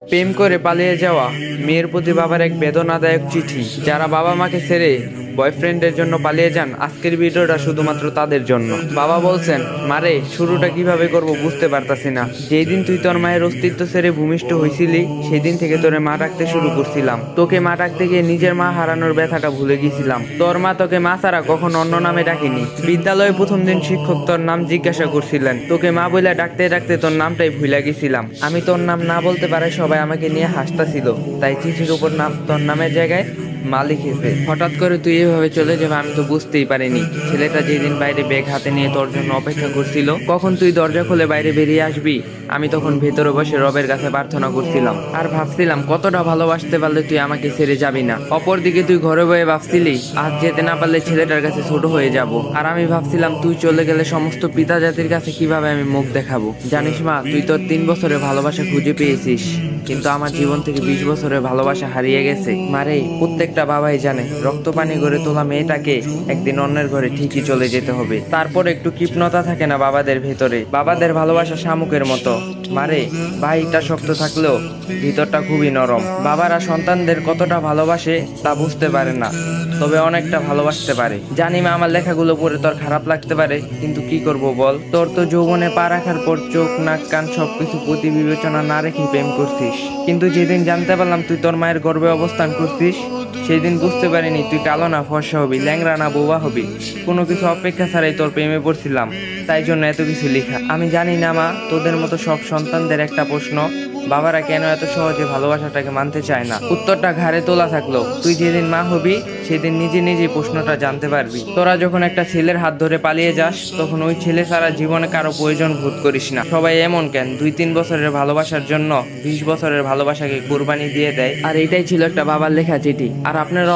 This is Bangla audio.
প্রেম করে পালিয়ে যাওয়া মেয়ের প্রতি বাবার এক বেদনাদায়ক চিঠি। যারা বাবা মাকে ছেড়ে বয়ফ্রেন্ডের জন্য পালিয়ে যান, আজকের ভিডিওটা শুধুমাত্র তাদের জন্য। বাবা বলছেন, মারে শুরুটা কিভাবে করব বুঝতে পারতাছি না। যেই দিন তুই তোর মায়ের অস্তিত্ব ছেড়ে ভূমিষ্ঠ হয়েছিলি, সেই দিন থেকে তোরে মা ডাকতে শুরু করছিলাম। তোকে মা ডাকতে গিয়ে নিজের মা হারানোর ব্যথাটা ভুলে গেছিলাম। তোর মা তোকে মা ছাড়া কখনো অন্য নামে ডাকিনি। বিদ্যালয়ে প্রথম দিন শিক্ষক তোর নাম জিজ্ঞাসা করছিলেন, তোকে মা বলে ডাকতে ডাকতে তোর নামটাই ভুলে গেছিলাম। আমি তোর নাম না বলতে পারে সবাই আমাকে নিয়ে হাসতাছিল, তাই চিঠির উপর নাম তোর নামের জায়গায় মা লিখেছে। হঠাৎ করে তুই এভাবে চলে যাবে আমি তো বুঝতেই পারিনি। ছেলেটা যেদিন বাইরে ব্যাগ হাতে নিয়ে তোর জন্য অপেক্ষা করছিল, কখন তুই দরজা খুলে বাইরে বেরিয়ে আসবি, আমি তখন ভেতরে বসে রবের কাছে প্রার্থনা করছিলাম আর ভাবছিলাম কতটা ভালোবাসতে পারলে তুই আমাকে ছেড়ে যাবি না। অপরদিকে তুই ঘরে বয়ে ভাবছিলি আজ যেতে না পারলে ছেলেটার কাছে ছোট হয়ে যাব। আর আমি ভাবছিলাম তুই চলে গেলে সমস্ত পিতা জাতির কাছে কিভাবে আমি মুখ দেখাবো। জানিস মা, তুই তোর 3 বছরের ভালোবাসা খুঁজে পেয়েছিস, কিন্তু আমার জীবন থেকে 20 বছরের ভালোবাসা হারিয়ে গেছে। মারে, প্রত্যেকটা বাবাই জানে রক্ত পানি করে তোলা মেয়েটাকে একদিন অন্যের ঘরে ঠিকই চলে যেতে হবে। তারপর একটু কৃপণতা থাকে না বাবাদের ভেতরে। বাবাদের ভালোবাসা শামুকের মতো। মারে, বাহিরটা শক্ত থাকলেও ভিতরটা খুবই নরম। বাবারা সন্তানদের কতটা ভালোবাসে তা বুঝতে পারে না, তবে অনেকটা ভালোবাসতে পারে। জানি মা, আমার লেখাগুলো পড়ে তোর খারাপ লাগতে পারে, কিন্তু কি করব বল। তোর তো যৌবনে পা রাখার পর চোখ নাক কান সবকিছু প্রতি বিবেচনা না রেখে প্রেম করছিস, কিন্তু যেদিন জানতে পারলাম তুই তোর মায়ের গর্ভে অবস্থান করছিস, সেই দিন বুঝতে পারিনি তুই কালো না ফর্সা হবি, ল্যাংরা না বোবা হবি। কোনো কিছু অপেক্ষা ছাড়াই তোর প্রেমে পড়ছিলাম, তাই জন্য এত কিছু লেখা। আমি জানি না মা, তোদের মতো সব সন্তানদের একটা প্রশ্ন, বাবারা কেন এত সহজে ভালোবাসাটাকে মানতে চায় না। উত্তরটা ঘাড়ে তোলা থাকলো, তুই যেদিন মা হবি সেদিন নিজে নিজেই প্রশ্নটা জানতে পারবি। তোরা যখন একটা ছেলের হাত ধরে পালিয়ে যাস, তখন ওই ছেলে ছাড়া জীবনে কারো প্রয়োজন বোধ করিস না। সবাই এমন কেন 2-3 বছরের ভালোবাসার জন্য 20 বছরের ভালোবাসাকে কোরবানি দিয়ে দেয়। আর এটাই ছিল একটা বাবার লেখা চিঠি। আর আপনারা